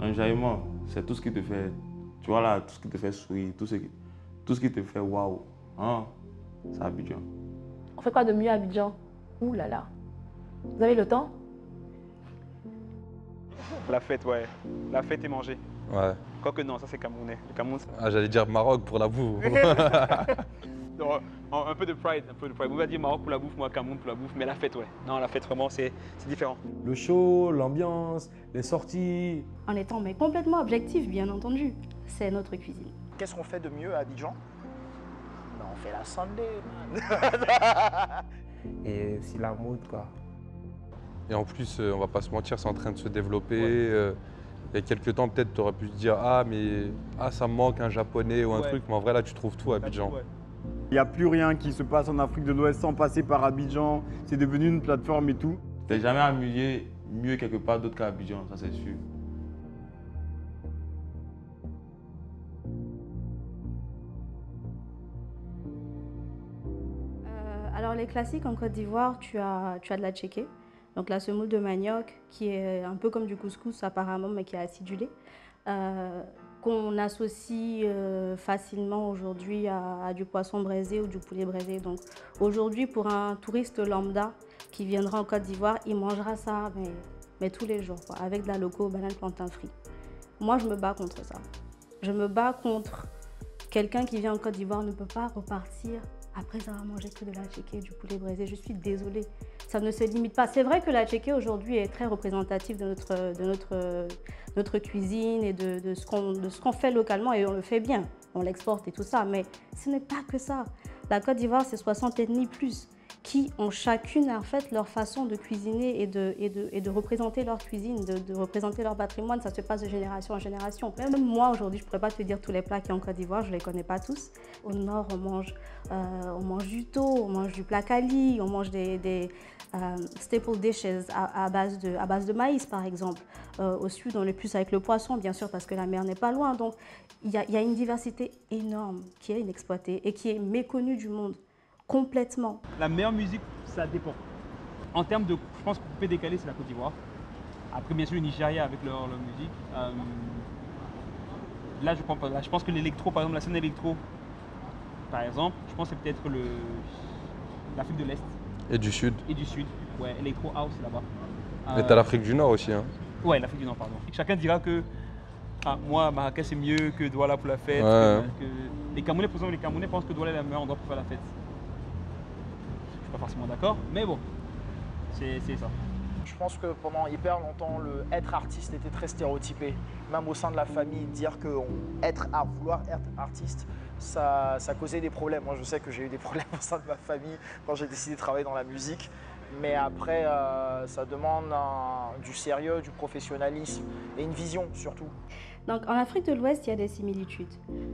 L'enjaillement, c'est tout ce qui te fait, tu vois là, tout ce qui te fait sourire, tout ce qui te fait waouh. Hein? C'est Abidjan. On fait quoi de mieux à Abidjan? Ouh là là. Vous avez le temps? La fête, ouais. La fête et manger. Ouais. Quoique non, ça c'est camerounais. Le Cameroun, Ah, j'allais dire Maroc pour la bouffe. non, un peu de pride, un peu de pride. On va dire Maroc pour la bouffe, moi Cameroun pour la bouffe, mais la fête, ouais. Non, la fête vraiment, c'est différent. Le show, l'ambiance, les sorties. En étant mais complètement objectif, bien entendu. C'est notre cuisine. Qu'est-ce qu'on fait de mieux à Abidjan? Ben, on fait la Sunday, Et aussi la mode, quoi. Et en plus, on va pas se mentir, c'est en train de se développer. Il y a quelques temps, peut-être, tu aurais pu te dire ah, mais ça me manque un japonais ou un truc. Mais en vrai, là, tu trouves tout à Abidjan. Il n'y a plus rien qui se passe en Afrique de l'Ouest sans passer par Abidjan. C'est devenu une plateforme et tout. Tu t'es jamais amusé mieux quelque part d'autre qu'à Abidjan, ça c'est sûr. Alors les classiques en Côte d'Ivoire, tu as de la tchéké, donc la semoule de manioc qui est un peu comme du couscous apparemment mais qui est acidulé, qu'on associe facilement aujourd'hui à du poisson braisé ou du poulet braisé. Donc aujourd'hui pour un touriste lambda qui viendra en Côte d'Ivoire, il mangera ça mais tous les jours, quoi, avec de la loco, banane, plantain frit. Moi je me bats contre ça. Je me bats contre quelqu'un qui vient en Côte d'Ivoire ne peut pas repartir après avoir mangé que de la tchéké, du poulet braisé. Je suis désolée, ça ne se limite pas. C'est vrai que la tchéké aujourd'hui est très représentative de notre cuisine et de ce qu'on fait localement et on le fait bien. On l'exporte et tout ça, mais ce n'est pas que ça. La Côte d'Ivoire, c'est 60 ethnies plus qui ont chacune en fait leur façon de cuisiner et de représenter leur cuisine, de représenter leur patrimoine. Ça se passe de génération en génération. Même moi aujourd'hui, je ne pourrais pas te dire tous les plats qu'il y a en Côte d'Ivoire, je ne les connais pas tous. Au nord, on mange du thau, on mange du placali, on mange des staple dishes à base de maïs par exemple. Au sud, on est plus avec le poisson, bien sûr, parce que la mer n'est pas loin. Donc il y a une diversité énorme qui est inexploitée et qui est méconnue du monde. Complètement. La meilleure musique, ça dépend. En termes de, je pense, coupé décalé, c'est la Côte d'Ivoire. Après, bien sûr, le Nigeria avec leur musique. Là, je pense que l'électro, par exemple, la scène électro, par exemple, je pense que c'est peut-être l'Afrique de l'Est. Et du Sud. Et du Sud, ouais, électro house là-bas. Et t'as l'Afrique du Nord aussi. Hein. Ouais, l'Afrique du Nord, pardon. Chacun dira que moi, Marrakech, c'est mieux que Douala pour la fête. Ouais. Les Camerounais, par exemple, les Camerounais pensent que Douala est la meilleure endroit pour faire la fête. Pas forcément d'accord, mais bon, c'est ça. Je pense que pendant hyper longtemps, être artiste était très stéréotypé. Même au sein de la famille, dire que vouloir être artiste, ça causait des problèmes. Moi, je sais que j'ai eu des problèmes au sein de ma famille quand j'ai décidé de travailler dans la musique. Mais après, ça demande du sérieux, du professionnalisme et une vision surtout. Donc en Afrique de l'Ouest, il y a des similitudes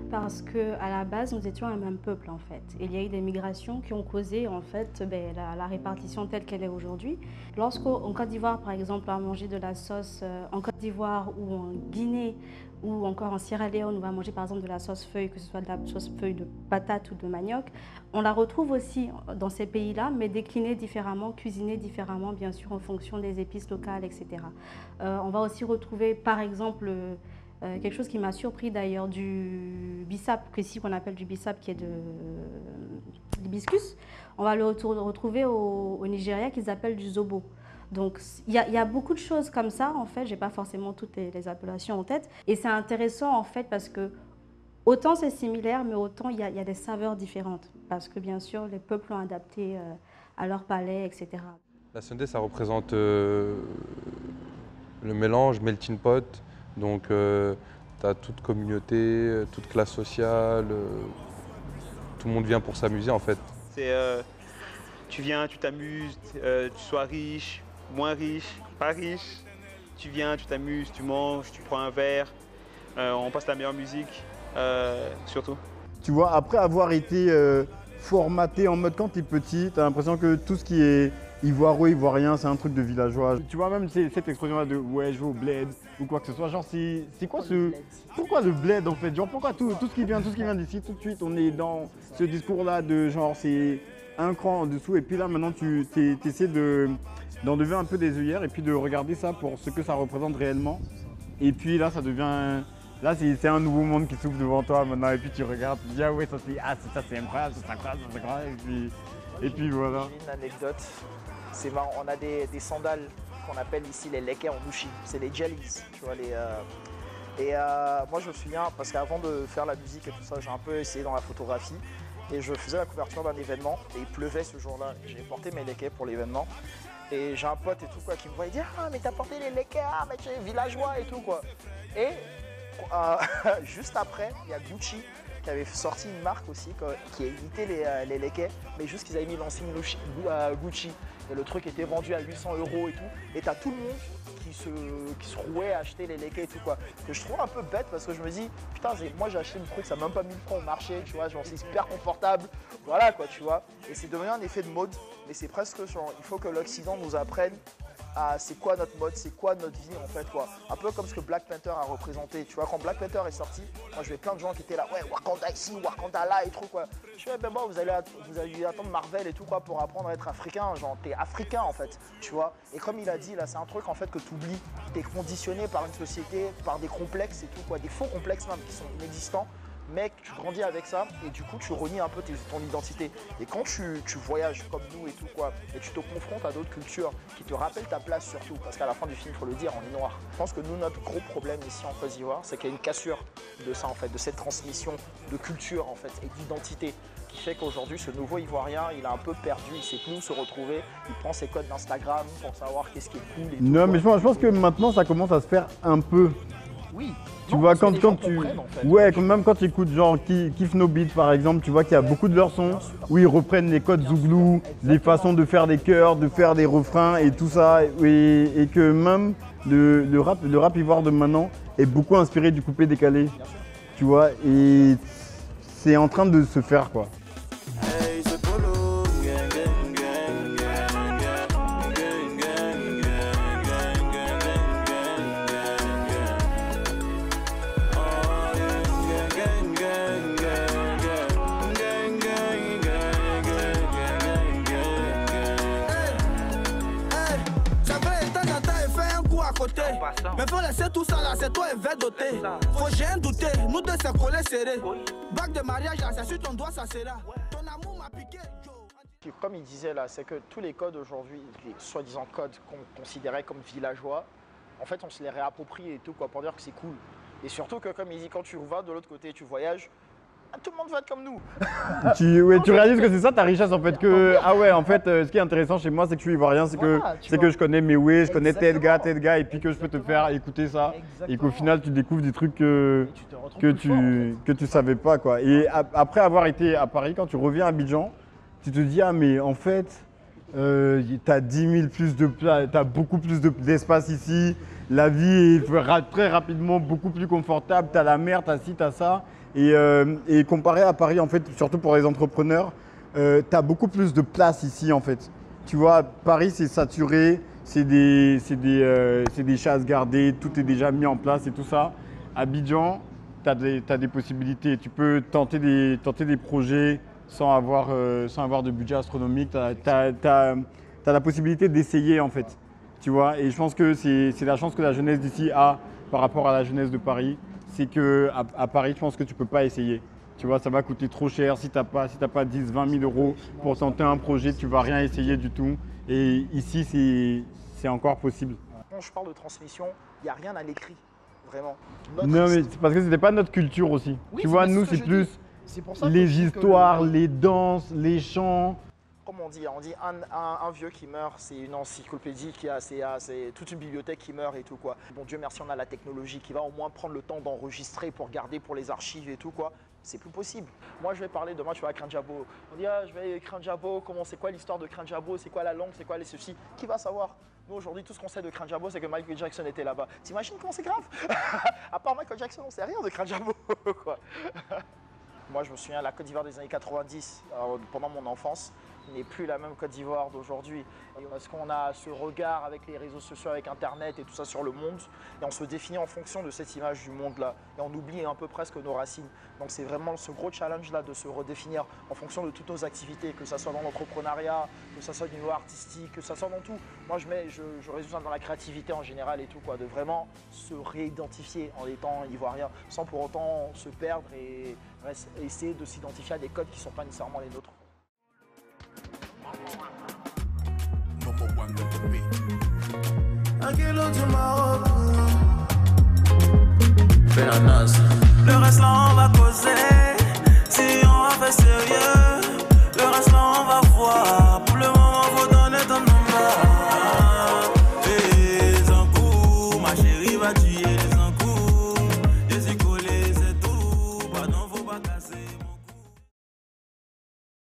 parce qu'à la base, nous étions un même peuple en fait. Il y a eu des migrations qui ont causé en fait la répartition telle qu'elle est aujourd'hui. Lorsqu'en Côte d'Ivoire, par exemple, on va manger de la sauce en Côte d'Ivoire ou en Guinée ou encore en Sierra Leone, on va manger par exemple de la sauce feuille, que ce soit de la sauce feuille de patate ou de manioc. On la retrouve aussi dans ces pays-là, mais déclinée différemment, cuisinée différemment, bien sûr, en fonction des épices locales, etc. On va aussi retrouver par exemple quelque chose qui m'a surpris d'ailleurs, du bissap, ici qu'on appelle du bissap, qui est de l'hibiscus. On va le retrouver au Nigeria, qu'ils appellent du zobo. Donc il y a beaucoup de choses comme ça en fait, j'ai pas forcément toutes les appellations en tête. Et c'est intéressant en fait parce que autant c'est similaire, mais autant il y a des saveurs différentes. Parce que bien sûr, les peuples l'ont adapté à leur palais, etc. La Sunday, ça représente le mélange, melting pot. Donc, tu as toute communauté, toute classe sociale, tout le monde vient pour s'amuser en fait. Tu viens, tu t'amuses, tu sois riche, moins riche, pas riche. Tu viens, tu t'amuses, tu manges, tu prends un verre, on passe la meilleure musique, surtout. Tu vois, après avoir été formaté en mode quand tu es petit, tu as l'impression que tout ce qui est ivoiro, ivoirien, c'est un truc de villageois. Tu vois, même cette expression-là de ouais, je vais au bled ou quoi que ce soit, genre c'est quoi pourquoi le bled en fait? Genre pourquoi tout ce qui vient d'ici, tout de suite on est dans ce discours-là de genre c'est un cran en dessous et puis là maintenant tu essaies d'enlever un peu des œillères et puis de regarder ça pour ce que ça représente réellement. Et puis là, ça devient. Là, c'est un nouveau monde qui s'ouvre devant toi maintenant. Et puis tu regardes, tu dis, ah ouais, ça c'est incroyable, ça c'est incroyable, ça c'est incroyable. Et puis voilà. J'ai une anecdote. C'est marrant, on a des sandales qu'on appelle ici les lekkers en Nushi. C'est les jellies, tu vois. Moi, je me souviens, parce qu'avant de faire la musique et tout ça, j'ai un peu essayé dans la photographie. Et je faisais la couverture d'un événement. Et il pleuvait ce jour-là. J'ai porté mes lekkers pour l'événement. Et j'ai un pote et tout quoi qui me voit et dit « Ah, mais t'as porté les lekkers, mais tu es villageois et tout quoi. » Et juste après, il y a Gucci qui avait sorti une marque aussi qui a imité les lekkers, mais juste qu'ils avaient mis l'insigne Gucci. Et le truc était vendu à 800 € et tout. Et t'as tout le monde qui se rouait à acheter les lekkers et tout quoi. Que je trouve un peu bête parce que je me dis, putain, moi j'ai acheté le truc, ça m'a même pas 1000 francs au marché, tu vois, genre c'est super confortable. Voilà quoi, tu vois. Et c'est devenu un effet de mode, mais c'est presque genre, il faut que l'Occident nous apprenne à c'est quoi notre mode, c'est quoi notre vie en fait quoi. Un peu comme ce que Black Panther a représenté. Tu vois, quand Black Panther est sorti, moi je vais plein de gens qui étaient là, ouais, Wakanda ici, Wakanda là et tout quoi. Je suis ben bon, vous allez attendre Marvel et tout quoi pour apprendre à être africain. Genre t'es africain en fait, tu vois. Et comme il a dit là, c'est un truc en fait que tu oublies. T'es conditionné par une société, par des complexes et tout quoi, des faux complexes même qui sont inexistants. Mec, tu grandis avec ça et du coup tu renies un peu ton identité. Et quand tu voyages comme nous et tout quoi, et tu te confrontes à d'autres cultures qui te rappellent ta place surtout, parce qu'à la fin du film, il faut le dire, on est noir. Je pense que nous, notre gros problème ici en Côte d'Ivoire, c'est qu'il y a une cassure de ça en fait, de cette transmission de culture en fait et d'identité qui fait qu'aujourd'hui ce nouveau Ivoirien, il a un peu perdu, il sait plus où se retrouver, il prend ses codes d'Instagram pour savoir qu'est-ce qui est cool et tout. Non, mais je pense que maintenant ça commence à se faire un peu. Oui. Tu Non, vois, parce que les gens quand tu. comprennent, en fait. Ouais, même quand tu écoutes genre Kiff No Beat par exemple, tu vois qu'il y a beaucoup de leurs sons où ils reprennent les codes zouglou, les façons de faire des chœurs, de faire des refrains et tout ça. Et que même le rap ivoire de maintenant est beaucoup inspiré du coupé-décalé. Tu vois, et c'est en train de se faire quoi. Mais faut laisser tout ça là, c'est toi et verre doté. Faut rien douter, nous deux c'est collé serré. Bague de mariage là, c'est sur ton doigt, ça sera. Ton amour m'a piqué. Comme il disait là, c'est que tous les codes aujourd'hui, les soi-disant codes qu'on considérait comme villageois, en fait on se les réapproprie et tout quoi pour dire que c'est cool. Et surtout que comme il dit, quand tu vas de l'autre côté, tu voyages, tout le monde va être comme nous. Tu réalises que c'est ça ta richesse en fait, que ah ouais en fait ce qui est intéressant chez moi c'est que je suis ivoirien, c'est Voilà, que je connais mes ways, je connais tel Exactement. gars et puis que je peux te faire écouter ça et Exactement. qu'au final tu découvres des trucs Et tu te retrouves plus fort, en fait. que tu savais pas quoi. Et après avoir été à Paris, quand tu reviens à Abidjan, tu te dis ah mais en fait t'as 10 000 plus de plats, t'as beaucoup plus d'espace ici, la vie est très rapidement beaucoup plus confortable, t'as la mer, t'as ci, t'as ça. Et comparé à Paris, en fait, surtout pour les entrepreneurs, tu as beaucoup plus de place ici, en fait. Tu vois, Paris, c'est saturé, c'est des chasses gardées, tout est déjà mis en place et tout ça. Abidjan, tu as des possibilités. Tu peux tenter des projets sans avoir de budget astronomique. Tu as la possibilité d'essayer, en fait. Tu vois, et je pense que c'est la chance que la jeunesse d'ici a par rapport à la jeunesse de Paris. C'est qu'à Paris, je pense que tu ne peux pas essayer. Tu vois, ça va coûter trop cher. Si tu n'as pas 10, 20 000 euros pour tenter un projet, tu ne vas rien essayer du tout. Et ici, c'est encore possible. Quand je parle de transmission, il n'y a rien à l'écrit, vraiment. Non, mais c'est parce que ce n'était pas notre culture aussi. Oui, tu vois, c'est nous, ce que c'est je plus dis. C'est pour ça que les je dis que histoires, les danses, les chants. Comme on dit un vieux qui meurt, c'est une encyclopédie c'est toute une bibliothèque qui meurt et tout quoi. Bon Dieu merci, on a la technologie qui va au moins prendre le temps d'enregistrer pour garder pour les archives et tout quoi. C'est plus possible. Moi je vais parler demain, tu vas à Kranjabo. On dit je vais à Kranjabo, c'est quoi l'histoire de Kranjabo, c'est quoi la langue, c'est quoi les ceci. Qui va savoir? Nous aujourd'hui tout ce qu'on sait de Kranjabo c'est que Michael Jackson était là-bas. T'imagines comment c'est grave? À part Michael Jackson on sait rien de Kranjabo quoi. Moi je me souviens à la Côte d'Ivoire des années 90, pendant mon enfance. n'est plus la même Côte d'Ivoire d'aujourd'hui. Parce qu'on a ce regard avec les réseaux sociaux, avec Internet et tout ça sur le monde, et on se définit en fonction de cette image du monde-là. Et on oublie un peu presque nos racines. Donc c'est vraiment ce gros challenge-là de se redéfinir en fonction de toutes nos activités, que ce soit dans l'entrepreneuriat, que ce soit au niveau artistique, que ce soit dans tout. Moi je résume ça dans la créativité en général et tout, quoi, de vraiment se réidentifier en étant ivoirien, sans pour autant se perdre et essayer de s'identifier à des codes qui ne sont pas nécessairement les nôtres. Le reste